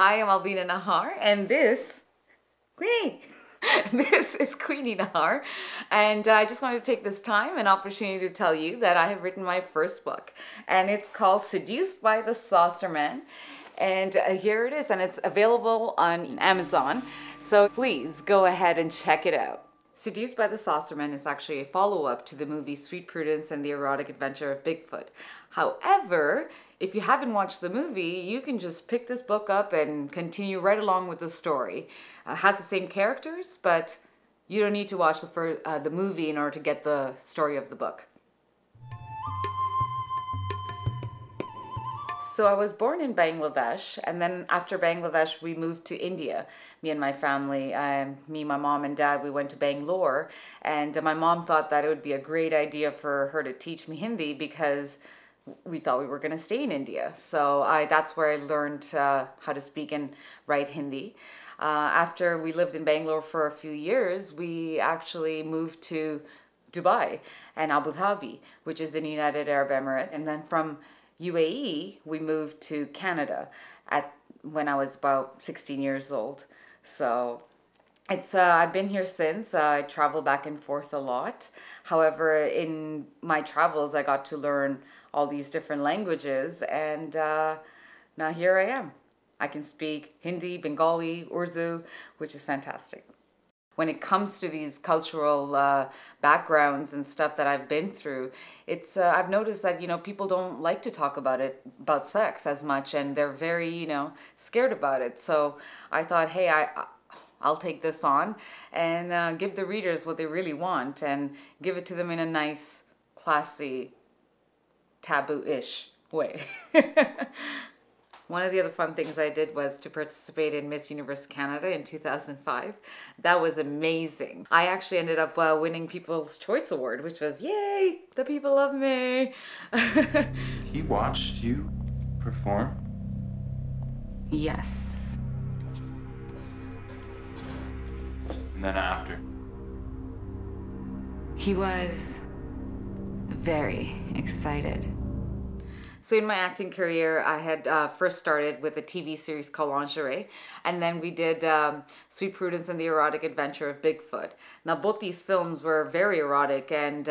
Hi, I'm Albina Nahar, and this is Queenie Nahar, and I just wanted to take this time and opportunity to tell you that I have written my first book, and it's called Seduced by the Saucermen, and here it is, and it's available on Amazon, so please go ahead and check it out. Seduced by the Saucermen is actually a follow-up to the movie Sweet Prudence and the Erotic Adventure of Bigfoot. However, if you haven't watched the movie, you can just pick this book up and continue right along with the story. It has the same characters, but you don't need to watch the movie in order to get the story of the book. So I was born in Bangladesh, and then after Bangladesh, we moved to India. Me and my family, me, my mom and dad, we went to Bangalore, and my mom thought that it would be a great idea for her to teach me Hindi because we thought we were going to stay in India. So that's where I learned how to speak and write Hindi. After we lived in Bangalore for a few years, we actually moved to Dubai and Abu Dhabi, which is in the United Arab Emirates. And then from UAE, we moved to Canada when I was about 16 years old. So I've been here since. I travel back and forth a lot. However, in my travels, I got to learn all these different languages, and now here I am. I can speak Hindi, Bengali, Urdu, which is fantastic. When it comes to these cultural backgrounds and stuff that I've been through, I've noticed that, people don't like to talk about sex as much, and they're very, scared about it. So I thought, hey, I'll take this on and give the readers what they really want and give it to them in a nice, classy, taboo-ish way. One of the other fun things I did was to participate in Miss Universe Canada in 2005. That was amazing. I actually ended up winning People's Choice Award, which was, yay, the people love me. He watched you perform? Yes. And then after? He was very excited. So in my acting career, I had first started with a TV series called Lingerie, and then we did Sweet Prudence and the Erotic Adventure of Bigfoot. Now both these films were very erotic and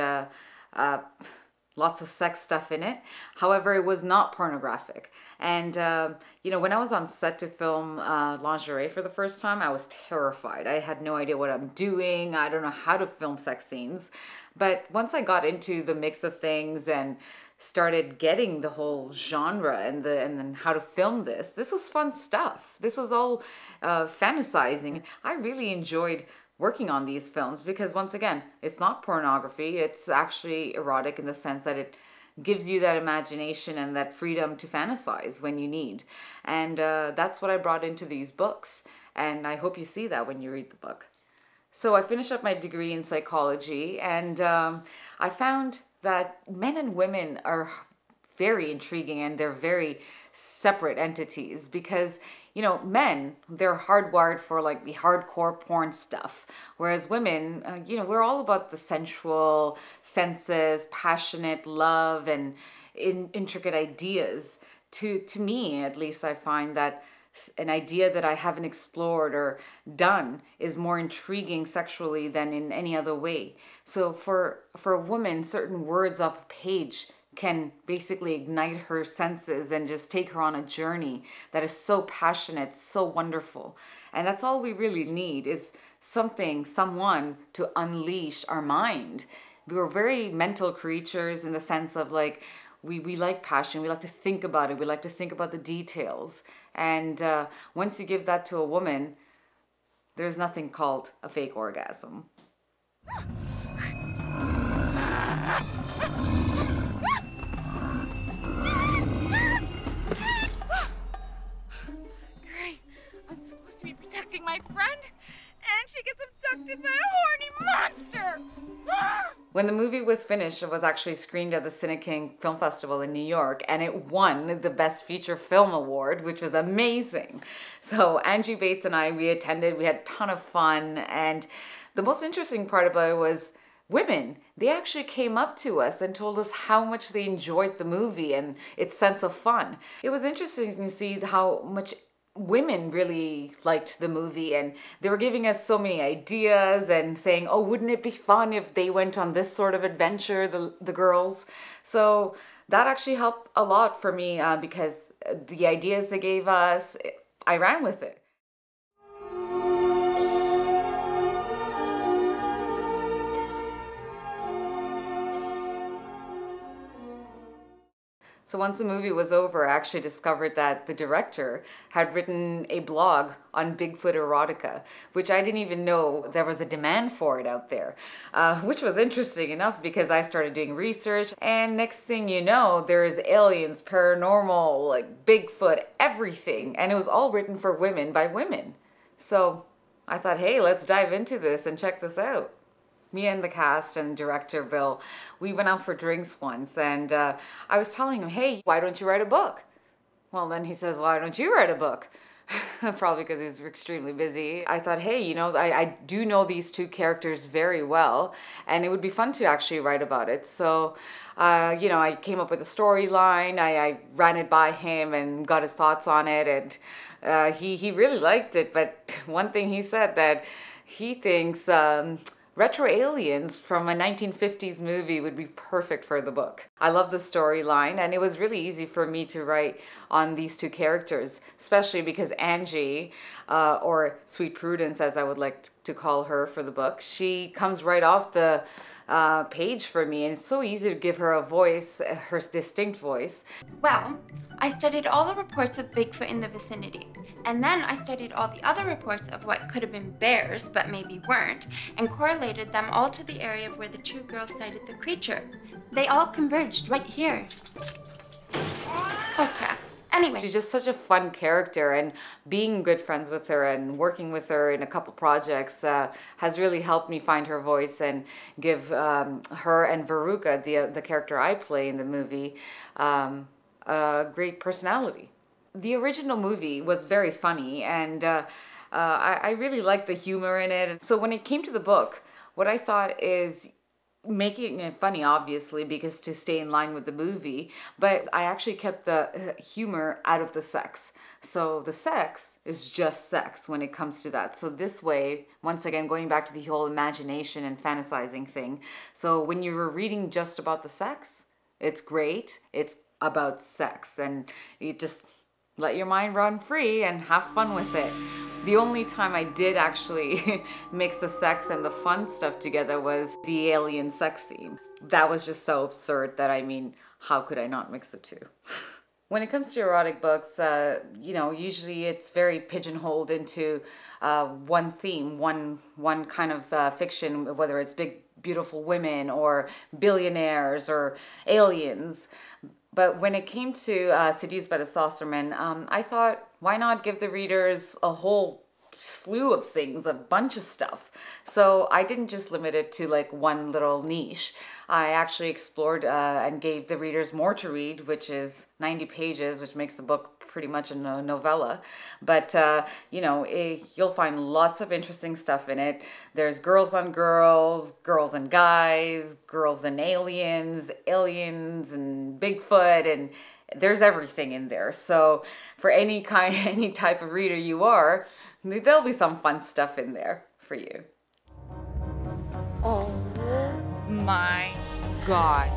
lots of sex stuff in it. However, it was not pornographic. And when I was on set to film Lingerie for the first time, I was terrified. I had no idea what I'm doing. I don't know how to film sex scenes. But once I got into the mix of things and started getting the whole genre and then how to film this was fun stuff. This was all fantasizing. I really enjoyed working on these films because, once again, it's not pornography. It's actually erotic in the sense that it gives you that imagination and that freedom to fantasize when you need. And that's what I brought into these books. And I hope you see that when you read the book. So I finished up my degree in psychology, and I found that men and women are very intriguing, and they're very separate entities because, men, they're hardwired for like the hardcore porn stuff. Whereas women, we're all about the sensual senses, passionate love, and intricate ideas. To me, at least, I find that an idea that I haven't explored or done is more intriguing sexually than in any other way. So for a woman, certain words off a page can basically ignite her senses and just take her on a journey that is so passionate, so wonderful. And that's all we really need is someone to unleash our mind. We're very mental creatures in the sense of like, we like passion, we like to think about it, we like to think about the details. And once you give that to a woman, there's nothing called a fake orgasm. Great, I'm supposed to be protecting my friend, and she gets abducted by a horny monster! When the movie was finished, it was actually screened at the Cine King Film Festival in New York, and it won the Best Feature Film Award, which was amazing. So Angie Bates and we attended, we had a ton of fun, and the most interesting part about it was women. They actually came up to us and told us how much they enjoyed the movie and its sense of fun. It was interesting to see how much women really liked the movie, and they were giving us so many ideas and saying, oh, wouldn't it be fun if they went on this sort of adventure, the girls. So that actually helped a lot for me because the ideas they gave us, I ran with it. So once the movie was over, I actually discovered that the director had written a blog on Bigfoot erotica, which I didn't even know there was a demand for it out there, which was interesting enough because I started doing research, and next thing you know, there's aliens, paranormal, like Bigfoot, everything, and it was all written for women by women. So I thought, hey, let's dive into this and check this out. Me and the cast and director Bill, we went out for drinks once, and I was telling him, hey, why don't you write a book? Well, then he says, why don't you write a book? Probably because he's extremely busy. I thought, hey, you know, I do know these two characters very well, and it would be fun to actually write about it. So, you know, I came up with a storyline, I ran it by him and got his thoughts on it, and he really liked it. But one thing he said that he thinks retro aliens from a 1950s movie would be perfect for the book. I love the storyline, and it was really easy for me to write on these two characters, especially because Angie, or Sweet Prudence as I would like to call her for the book, she comes right off the page for me, and it's so easy to give her a voice, her distinct voice. Well, I studied all the reports of Bigfoot in the vicinity, and then I studied all the other reports of what could have been bears, but maybe weren't, and correlated them all to the area where the two girls sighted the creature. They all converged right here. Oh crap. Anyway. She's just such a fun character, and being good friends with her and working with her in a couple projects has really helped me find her voice and give her and Veruca, the character I play in the movie, a great personality. The original movie was very funny, and I really liked the humor in it. So when it came to the book, what I thought is making it funny, obviously, because to stay in line with the movie, but I actually kept the humor out of the sex. So the sex is just sex when it comes to that. So this way, once again, going back to the whole imagination and fantasizing thing. So when you were reading just about the sex, it's great. It's about sex, and you just let your mind run free and have fun with it. The only time I did actually mix the sex and the fun stuff together was the alien sex scene. That was just so absurd that, I mean, how could I not mix the two? When it comes to erotic books, you know, usually it's very pigeonholed into one theme, one kind of fiction, whether it's big, beautiful women or billionaires or aliens. But when it came to Seduced by the Saucermen, I thought, why not give the readers a whole slew of things, a bunch of stuff? So I didn't just limit it to like one little niche. I actually explored and gave the readers more to read, which is 90 pages, which makes the book pretty much a novella. But, you know, you'll find lots of interesting stuff in it. There's girls on girls, girls and guys, girls and aliens, aliens and Bigfoot, and there's everything in there. So for any type of reader you are, there'll be some fun stuff in there for you. Oh my God.